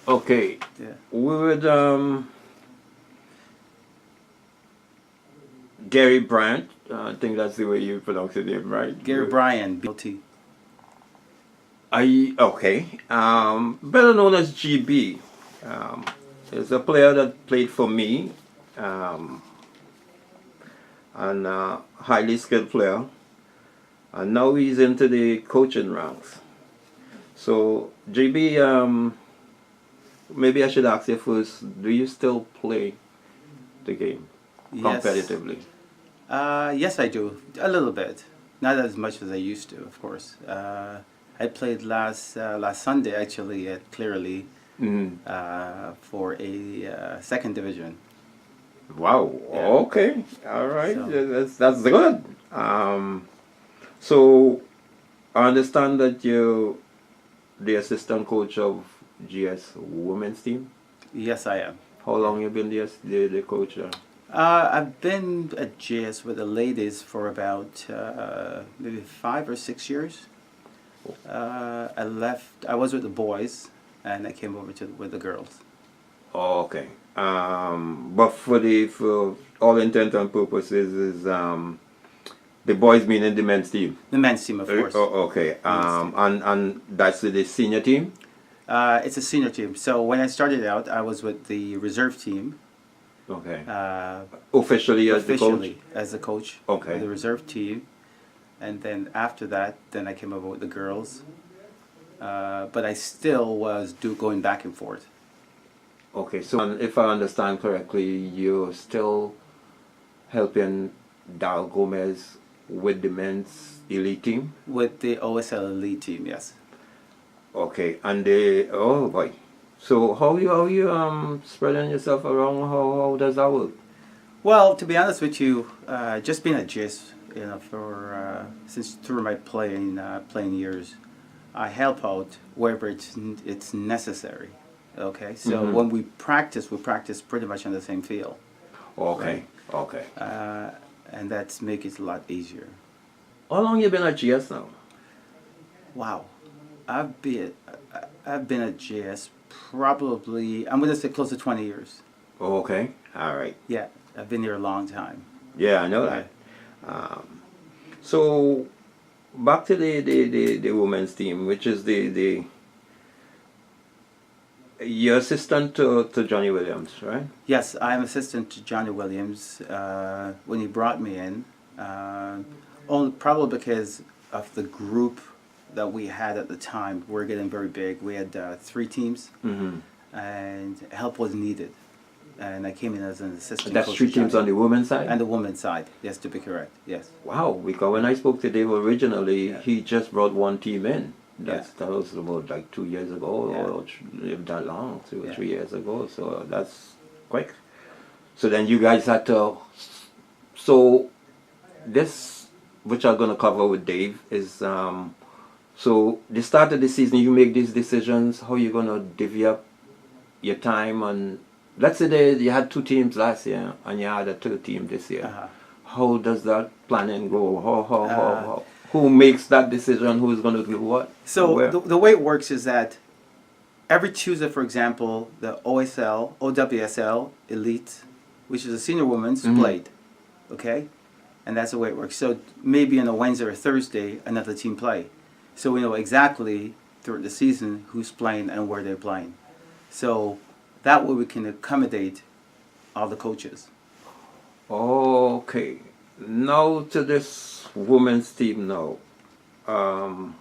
Okay. Yeah. We would Gary Bryant. I think that's the way you pronounce his name, right? Gary Bryan, BLT. I okay. Better known as GB. Um, is a player that played for me, um, and highly skilled player. And now he's into the coaching ranks. So GB, maybe I should ask you first. Do you still play the game Yes. competitively? Yes, I do. A little bit. Not as much as I used to, of course. I played last Sunday actually at Clearly Mm. for a second division. Wow. Yeah. Okay. All right. So That's good. So I understand that you the assistant coach of GS women's team. yes, I am. How Yeah. long you been the coach there? I've been at JS with the ladies for about maybe 5 or 6 years. I left. I was with the boys, and I came over to with the girls. Oh, okay. But for all intent and purposes is the boys meaning the men's team. The men's team, of course. Oh, okay. Men's team. And that's the senior team. It's a senior team. So when I started out, I was with the reserve team. Okay. Uh, Officially as the coach. Officially as the coach Okay. of the reserve team, and then after that, then I came over with the girls. But I still was going back and forth Okay. So and if I understand correctly, you're still helping Dal Gomez with the men's elite team. with the OSL elite team. Yes. Okay, and they oh boy. So how you spreading yourself around? How does that work? Well, to be honest with you, just being at JIS, for since through my playing years, I help out wherever it's necessary. Okay, so Mhm. when we practice pretty much on the same field, Okay, right? okay. And that's make it a lot easier. How long you been at GS now? Wow, I've been I've been at JS probably I'm gonna say close to 20 years. Okay, all right. Yeah, I've been here a long time. Yeah, I know Yeah. that. So back to the women's team, which is the your assistant to Johnny Williams, right? Yes, I'm assistant to Johnny Williams when he brought me in. Only probably because of the group that we had at the time. We're getting very big. We had 3 teams, Mm-hmm. and help was needed. And I came in as an assistant That's coach 3 to teams Johnny. on the women's side. And the women's side, yes, to be correct, yes. Wow, because when I spoke to Dave originally, Yeah. he just brought one team in. Yeah. That was about like 2 years ago, Yeah. or if that long, 2 or Yeah. 3 years ago. So that's quick. So then you guys had to. So this, which I'm gonna cover with Dave, is so the start of the season, you make these decisions. How you gonna divvy up your time? And let's say you had 2 teams last year, and you had a third team this year. Uh-huh. How does that planning go? Uh, How who makes that decision? Who's going to do what? So Where? the way it works is that every Tuesday, for example, the OWSL Elite, which is a senior women's, Mhm. played. Okay? And that's the way it works. So maybe on a Wednesday or Thursday, another team play. So we know exactly throughout the season who's playing and where they're playing. So that way we can accommodate all the coaches. Okay. Now to this women's team now. Um,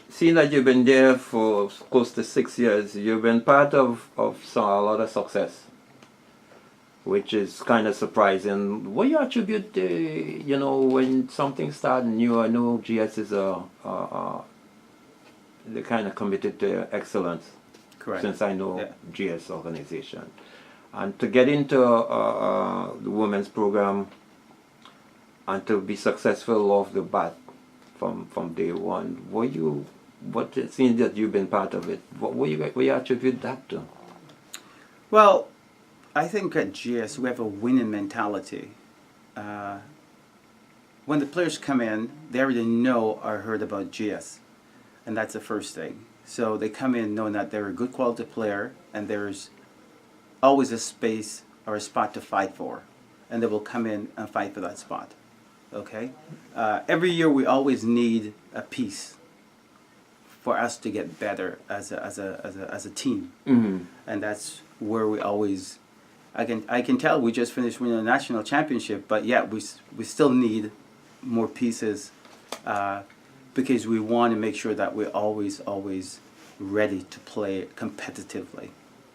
Seeing that you've been there for close to 6 years, you've been part of a lot of success, which is kind of surprising. What you attribute, when something starts new? I know GS is they're kind of committed to excellence. Correct. Since I know Yeah. GS organization, and to get into the women's program and to be successful off the bat from day one, what it seems that you've been part of it. What you attribute that to? Well, I think at GS we have a winning mentality. When the players come in, they already know or heard about GS, and that's the first thing. So they come in knowing that they're a good quality player, and there's always a space or a spot to fight for, and they will come in and fight for that spot. Okay, every year we always need a piece for us to get better as a team, and that's where we always. I can tell we just finished winning a national championship, but yeah, we still need more pieces because we want to make sure that we're always ready to play competitively,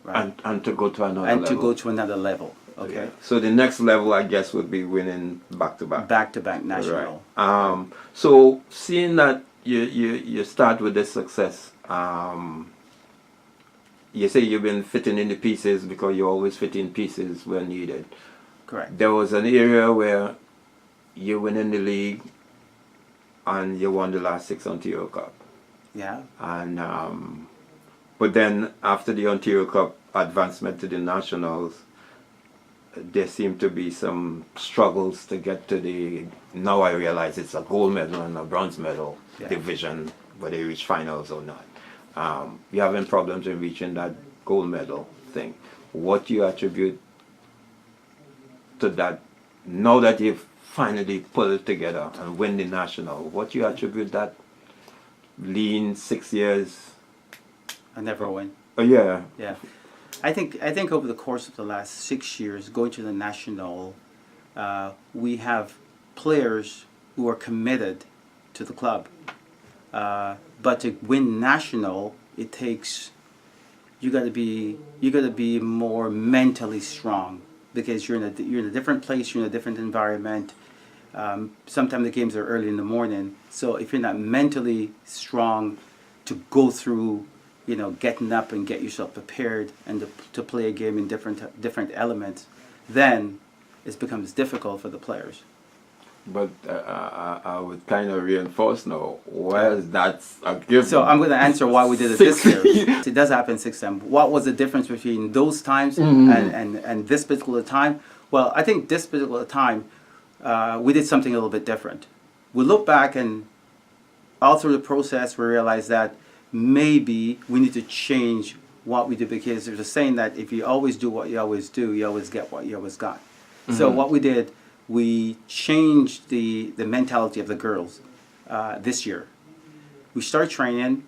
right? And to go to another And level. to go to another level. Okay. Yeah. So the next level, I guess, would be winning back to back. Back to back national. Right. So seeing that you start with this success, you say you've been fitting in the pieces because you always fit in pieces when needed. Correct. There was an area where you win in the league and you won the last 6 Ontario Cup. Yeah. And but then after the Ontario Cup advancement to the nationals, there seemed to be some struggles to get to the. Now I realize it's a gold medal and a bronze medal division, whether you reach finals or not. You're having problems in reaching that gold medal thing. What do you attribute to that? Now that you've finally pulled it together and win the national, what do you attribute that lean 6 years? I never win. Oh yeah. Yeah. I think over the course of the last 6 years, going to the national, we have players who are committed to the club. But to win national, it takes you got to be more mentally strong because you're in a different place, you're in a different environment. Sometimes the games are early in the morning, so if you're not mentally strong to go through, getting up and get yourself prepared and to play a game in different elements, then it becomes difficult for the players. But I would kind of reinforce now. Whereas that's a given. So I'm going to answer why we did it this year. It does happen 6 times. What was the difference between those times and this particular time? Well, I think this particular time we did something a little bit different. We look back and all through the process we realized that maybe we need to change what we do because there's a saying that if you always do what you always do, you always get what you always got. So what we did, we changed the mentality of the girls this year. We start training.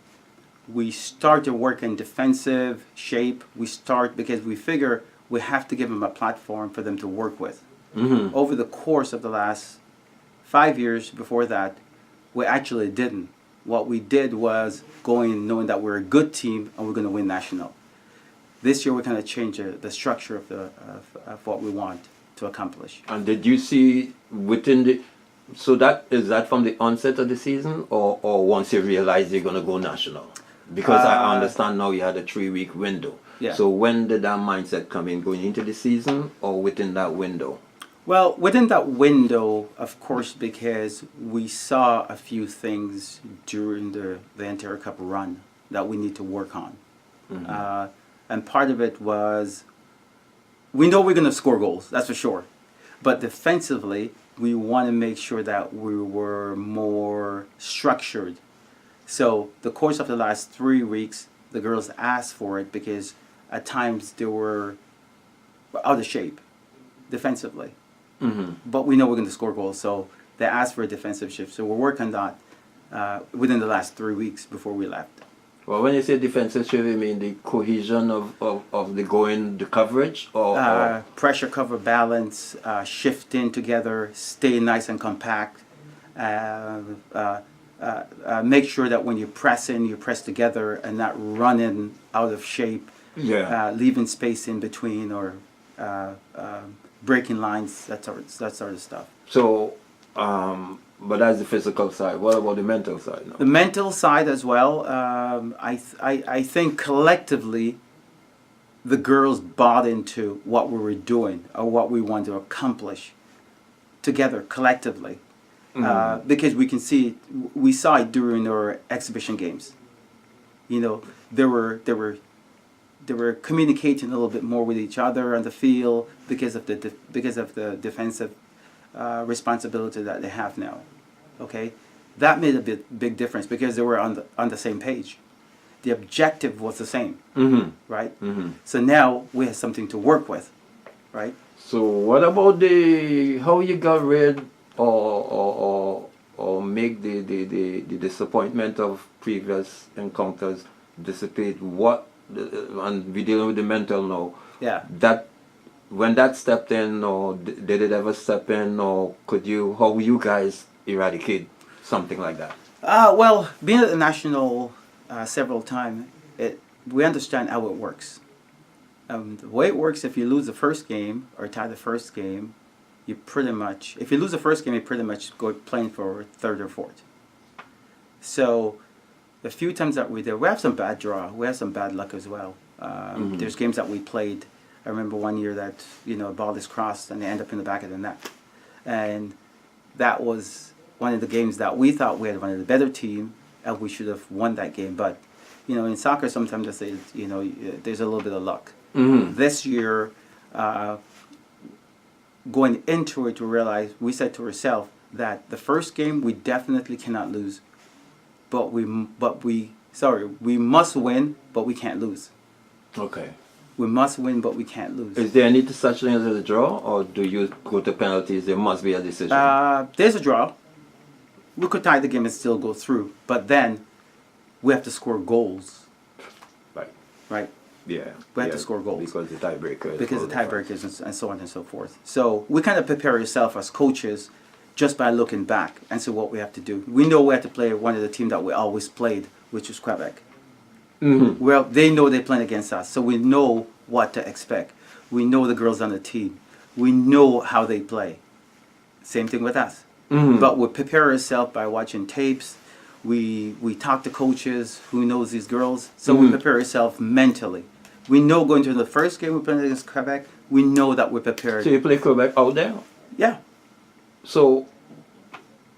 We start to work in defensive shape. We start because we figure we have to give them a platform for them to work with. Over the course of the last 5 years before that, we actually didn't. What we did was going knowing that we're a good team and we're going to win national. This year we kind of changed the structure of what we want to accomplish. And did you see within the, so that is that from the onset of the season or once you realize you're going to go national? Because I understand now you had a 3-week window. Yeah. So when did that mindset come in, going into the season or within that window? Well, within that window, of course, because we saw a few things during the Ontario Cup run that we need to work on. And part of it was, we know we're going to score goals, that's for sure. But defensively, we want to make sure that we were more structured. So the course of the last 3 weeks, the girls asked for it because at times they were out of shape defensively. But we know we're going to score goals, so they asked for a defensive shift. So we're working on that within the last 3 weeks before we left. Well, when you say defensive shift, you mean the cohesion of the coverage? Or pressure, cover, balance, shifting together, stay nice and compact. Make sure that when you press in, you press together and not running out of shape, leaving space in between or breaking lines, that sort of stuff. So, but that's the physical side. What about the mental side now? The mental side as well. I think collectively, the girls bought into what we were doing or what we wanted to accomplish together collectively, because we saw it during our exhibition games. They were communicating a little bit more with each other on the field because of the defensive responsibility that they have now. Okay, that made a big difference because they were on the same page. the objective was the same, Mm-hmm. right? Mm-hmm. So now we have something to work with, right? So what about how you got rid or make the disappointment of previous encounters dissipate? And we dealing with the mental now. Yeah. That when that stepped in, or did it ever step in, or how you guys eradicate something like that? Well, being at the national several times, we understand how it works. The way it works, if you lose the first game or tie the first game, you pretty much, if you lose the first game, you pretty much go playing for third or fourth. So the few times that we did, we have some bad draw, we have some bad luck as well. There's games that we played. I remember one year that a ball is crossed and they end up in the back of the net, and that was one of the games that we thought we had one of the better team and we should have won that game. But in soccer sometimes I say there's a little bit of luck. Mm-hmm. This year, going into it, we said to ourselves that the first game we definitely cannot lose, but we must win, but we can't lose. Okay. We must win, but we can't lose. Is there any such thing as a draw, or do you go to penalties? There must be a decision. There's a draw. We could tie the game and still go through, but then we have to score goals. Right. Right. Yeah. We have to score goals. Because the tiebreaker. Because the tiebreakers and so on and so forth. So we kind of prepare ourselves as coaches just by looking back and see what we have to do. We know we have to play one of the teams that we always played, which is Quebec. Mm-hmm. Well, they know they're playing against us, so we know what to expect. We know the girls on the team. We know how they play. Same thing with us. Mm-hmm. But we prepare ourselves by watching tapes. We talk to coaches who knows these girls, so we prepare ourselves mentally. We know going to the first game we play against Quebec, we know that we're prepared. So you play Quebec out there? Yeah. So,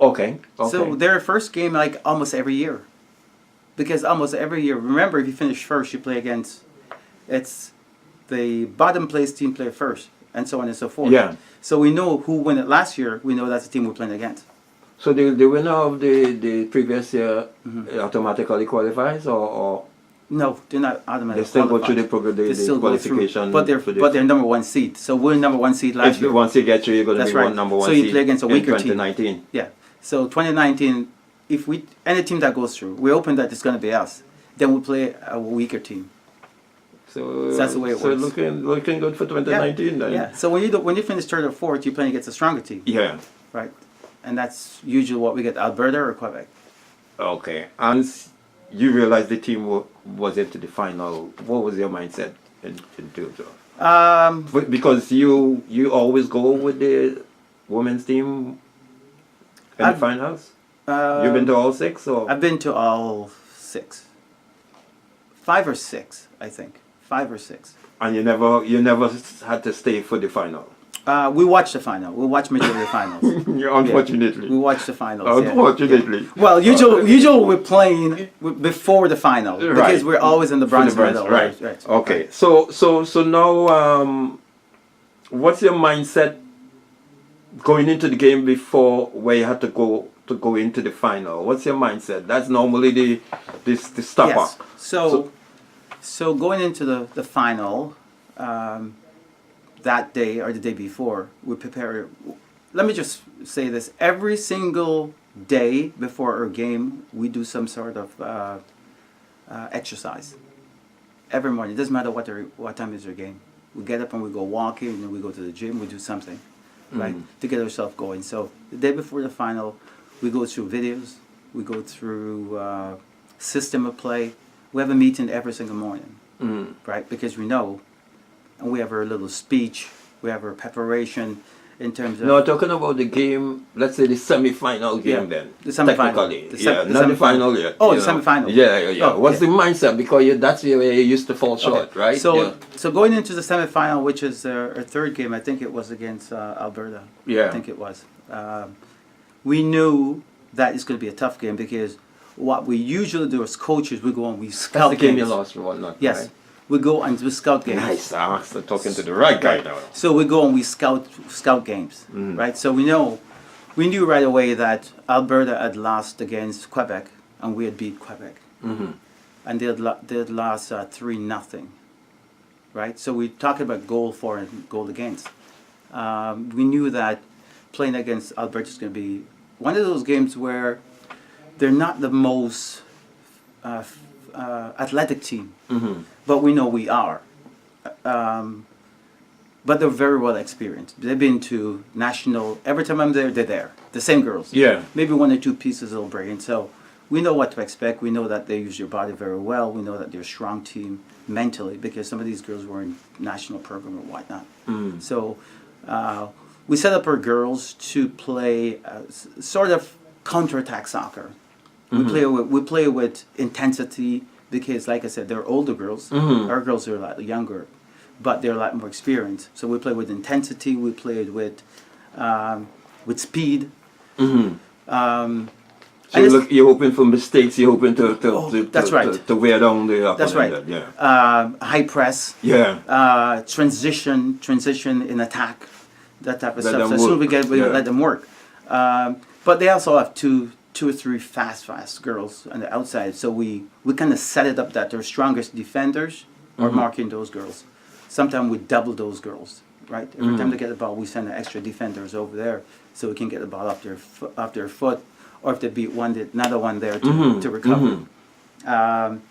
okay. So their first game like almost every year. Because almost every year, remember if you finish first, you play against, it's the bottom place team play first, and so on and so forth. Yeah. So we know who won it last year, we know that's the team we're playing against. So the winner of the previous year automatically qualifies, or No, they're not automatically they still go through qualified. the They still go through, qualification? but they're number one seed. So we're number one seed last If year. once you get through, you're going to That's be right. number one So you seed play against a in weaker team. 2019. Yeah. So 2019, if any team that goes through, we open that it's going to be us. Then we play a weaker team. So that's the way it so works. looking good for 2019 then. Yeah. So when you finish third or fourth, you're playing against a stronger team. Yeah. Right. And that's usually what we get, Alberta or Quebec. Okay. And you realized the team was into the final. What was your mindset in terms of? Because you always go with the women's team in the finals? You've been to all six? Or? I've been to all 6. 5 or 6, I think. 5 or 6. And you never had to stay for the final? We watched the final. We watched majority of the finals. Unfortunately. We watched the finals. Unfortunately. Yeah. Well, usually we're playing before the final because we're always in the bronze medal. Right. Okay. So now, what's your mindset going into the game before where you had to go into the final? What's your mindset? That's normally the stopper. Yes. So going into the final. That day or the day before, we prepare. Let me just say this: every single day before our game, we do some sort of exercise. Every morning, it doesn't matter what time is our game. We get up and we go walking, and then we go to the gym. We do something, right, to get ourselves going. So the day before the final, we go through videos. We go through system of play. We have a meeting every single morning, right, because we know. And we have our little speech, we have our preparation in terms of... No, talking about the game, let's say the semi-final game then. The semi-final. Not the final yet. Oh, the semi-final. Yeah. Oh, what's the mindset? Because that's where you used to fall short, right? So going into the semi-final, which is our third game, I think it was against Alberta. Yeah. I think it was. We knew that it's going to be a tough game because what we usually do as coaches, we go and we scout That's the game games. you lost or whatnot, Yes. right? We go and we scout games. Nice. I'm talking to the right guy now. So we go and we scout games, right? So we knew right away that Alberta had lost against Quebec and we had beat Quebec. and they'd lost 3-0, right? So we talked about goal for and goal against. We knew that playing against Alberta is going to be one of those games where they're not the most athletic team, but we know we are. But they're very well experienced. They've been to national. Every time I'm there, they're there. The same girls. Yeah. Maybe 1 or 2 pieces will bring. So we know what to expect. We know that they use their body very well. We know that they're a strong team mentally because some of these girls were in national program or whatnot. So we set up our girls to play sort of counterattack soccer. We play with intensity because, like I said, they're older girls. Our girls are a lot younger, but they're a lot more experienced. So we play with intensity. We played with speed. So you're hoping for mistakes. You're hoping that's right. to wear down the opponent. That's right. Yeah. High press. Yeah. Transition in attack. That type of Let stuff. them So as soon work. as we Yeah. let them work. But they also have two or three fast girls on the outside. So we kind of set it up that their strongest defenders are marking those girls. Sometimes we double those girls, right? Every time they get the ball, we send extra defenders over there so we can get the ball off their foot, or if they beat another one there to recover. And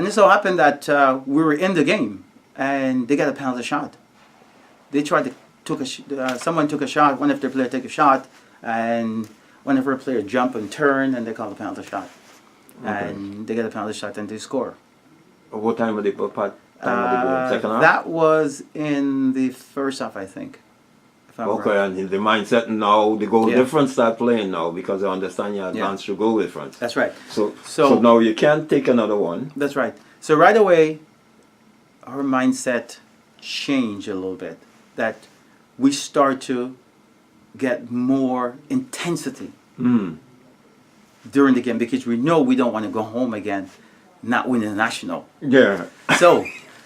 it so happened that we were in the game, and they got a penalty shot. They tried to someone took a shot. One of their players took a shot, and one of our players jump and turn, and they call a penalty shot. And they get a penalty shot, and they score. What time of the second half? That was in the first half, I think. If I'm Okay, right. and in the mindset now, the goal Yeah. difference start playing now because I understand you advance to goal difference. That's right. So now you can't take another one. That's right. So right away, our mindset changed a little bit. That we start to get more intensity during the game because we know we don't want to go home again, not winning the national. Yeah.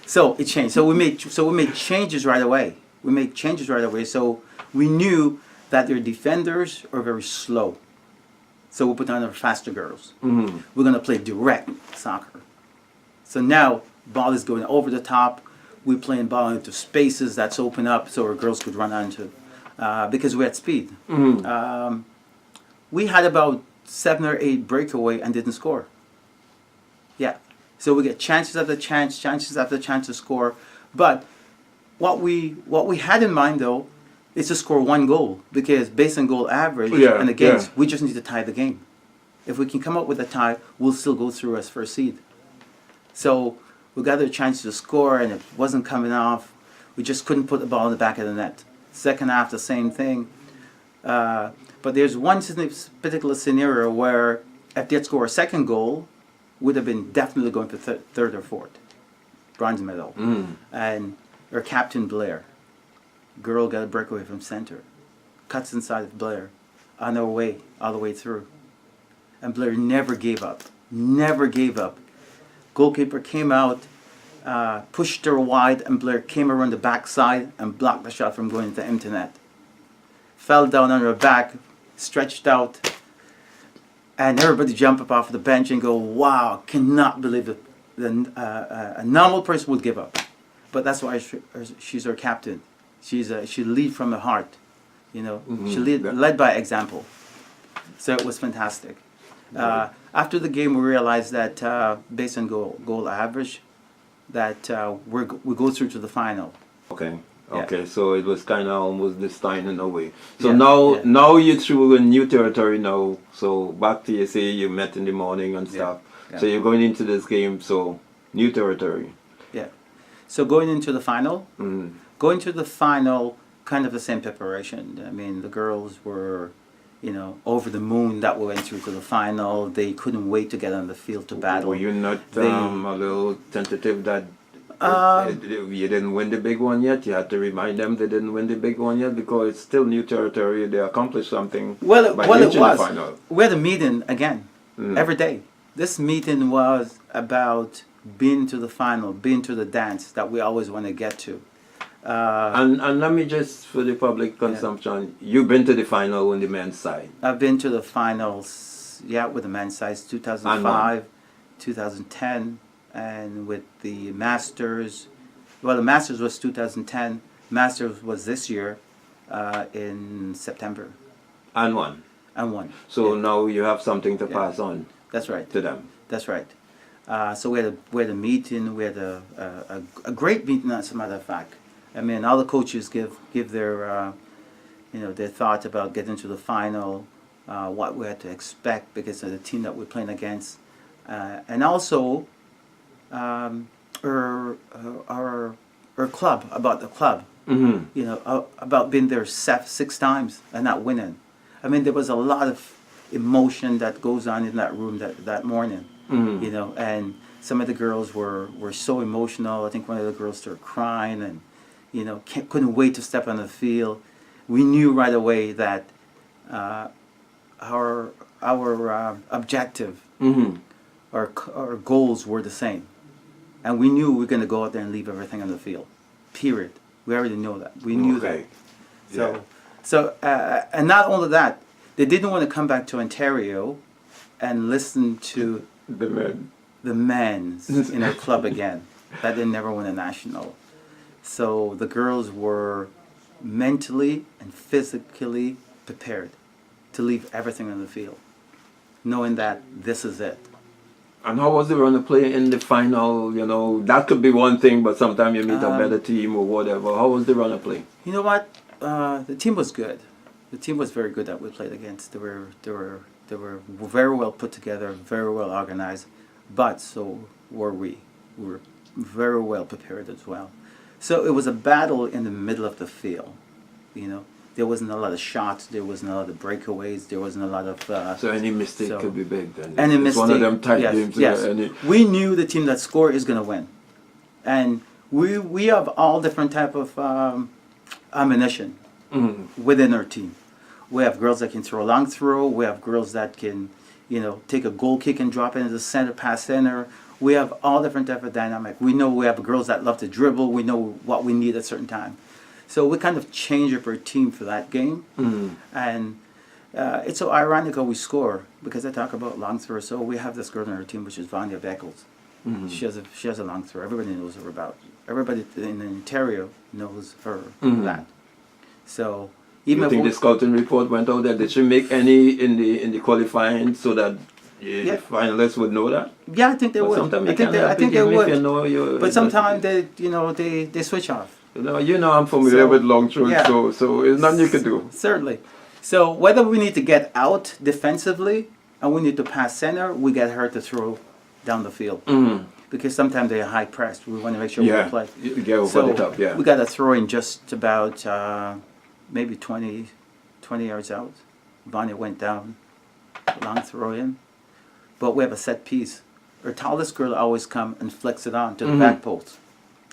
So it changed. So we made changes right away. So we knew that their defenders are very slow. So we put on our faster girls. We're going to play direct soccer. So now ball is going over the top. We're playing ball into spaces that's open up so our girls could run onto because we had speed. We had about 7 or 8 breakaway and didn't score. Yeah. So we get chances after chance to score. But what we had in mind though is to score 1 goal because based on goal average and against, we just need to tie the game. If we can come up with a tie, we'll still go through as first seed. So we got a chance to score and it wasn't coming off. We just couldn't put the ball in the back of the net. Second half, the same thing. But there's one particular scenario where if they'd score a second goal, would have been definitely going for third or fourth. Bronze medal. And our captain, Blair. Girl got a breakaway from center. Cuts inside of Blair. On their way, all the way through. And Blair never gave up. Goalkeeper came out, pushed her wide, and Blair came around the backside and blocked the shot from going into empty net. Fell down on her back, stretched out, and everybody jumped up off the bench and go, "Wow! Cannot believe it." A normal person would give up, but that's why she's our captain. She lead from the heart, you know. She led by example. So it was fantastic. After the game, we realized that based on goal average, that we go through to the final. Okay. Yeah. Okay, so it was kind of almost this time in a way. So Yeah, now you're through a new territory now. So back to you say you met in the morning and stuff. Yeah. So you're going into this game. So new territory. Yeah. So going into the final, kind of the same preparation. I mean, the girls were, over the moon that we went through to the final. They couldn't wait to get on the field to battle. Were you not a little tentative that you didn't win the big one yet? You had to remind them they didn't win the big one yet because it's still new territory. They accomplished something. Well, it reaching was. the final. We had a meeting again every day. This meeting was about being to the final, being to the dance that we always want to get to. And let me just, for the public consumption, you've been to the final on the men's side. I've been to the finals, with the men's side, 2005, 2010, and with the Masters, well, the Masters was 2010. Masters was this year in September, And one. and won. So Yeah. now you have something to Yeah. pass on That's right. to them. That's right. So we had a meeting. We had a great meeting, as a matter of fact. I mean, all the coaches give their their thoughts about getting to the final, what we had to expect because of the team that we're playing against, and also our club, about the club. Mm-hmm. About being there 6 times and not winning. I mean, there was a lot of emotion that goes on in that room that morning. Mm-hmm. And some of the girls were so emotional. I think one of the girls started crying and, couldn't wait to step on the field. We knew right away that our objective, Mm-hmm. our goals were the same. And we knew we were going to go out there and leave everything on the field. Period. We already know that. We knew Okay. that. Yeah. So, and not only that, they didn't want to come back to Ontario and listen to The men. the men's in our club again. That they never won a national. So the girls were mentally and physically prepared to leave everything on the field, knowing that this is it. And how was the run of play in the final? That could be one thing, but sometimes you meet a better team or whatever. How was the run of play? You know what? The team was good. The team was very good that we played against. They were very well put together, very well organized. But so were we. We were very well prepared as well. So it was a battle in the middle of the field. There wasn't a lot of shots. There wasn't a lot of breakaways. There wasn't a lot of. So any mistake could be big then. Any It's mistake. one of them tight Yes, games. yes. Any, We knew the team that scored is going to win, and we have all different type of ammunition within our team. We have girls that can throw a long throw. We have girls that can, take a goal kick and drop it into the center, pass center. We have all different type of dynamic. We know we have girls that love to dribble. We know what we need at a certain time. So we kind of change up our team for that game. And it's so ironic how we score, because I talk about long throw. So we have this girl on our team, which is Vanya Beckles. She has a long throw. Everybody knows her about. Everybody in Ontario knows her for that. So even you think the scouting report went out there? Did she make any in the qualifying so that the finalists would know that? Yeah, I think they would. Sometimes I think they would. But sometimes they switch off. I'm familiar with long throws, yeah. so it's nothing you can do. Certainly. So whether we need to get out defensively and we need to pass center, we get her to throw down the field. Because sometimes they're high pressed. We want to make sure we play. You get over the top, yeah. We got to throw in just about maybe 20 yards out. Vanya went down, long throw in. But we have a set piece. Our tallest girl always come and flicks it on to the back post.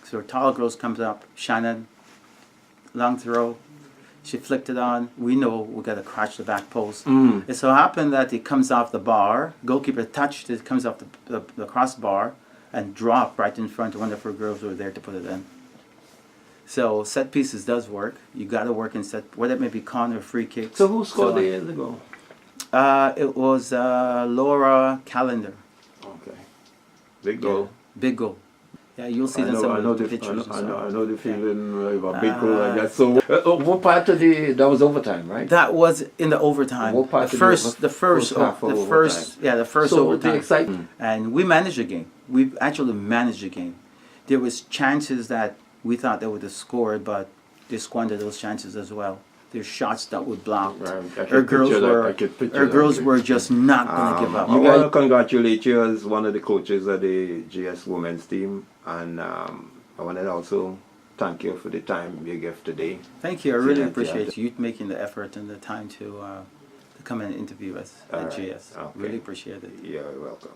So our tall girl comes up, Shannon, long throw. She flicked it on. We know we got to crash the back post. It so happened that it comes off the bar. Goalkeeper touched it, comes off the crossbar and dropped right in front of one of her girls who were there to put it in. So set pieces does work. You got to work in set, whether it may be corner or free kicks. So who scored the years ago? It was Laura Callender. Okay. Big goal. Big goal. Yeah, you'll see that some of the pictures. I know the feeling of a big goal like that. So, what part of that was overtime, right? That was in the overtime. What part the first half of the first so overtime. The excitement. And we managed the game. We actually managed the game. There was chances that we thought they would have scored, but they squandered those chances as well. There's shots that were blocked. Right. Our girls were just not going to give up. I want to congratulate you as one of the coaches of the GS women's team, and I want to also thank you for the time you gave today. Thank you. I really appreciate you making the effort and the time to come and interview us at GS. Okay. Really appreciate it. You're welcome.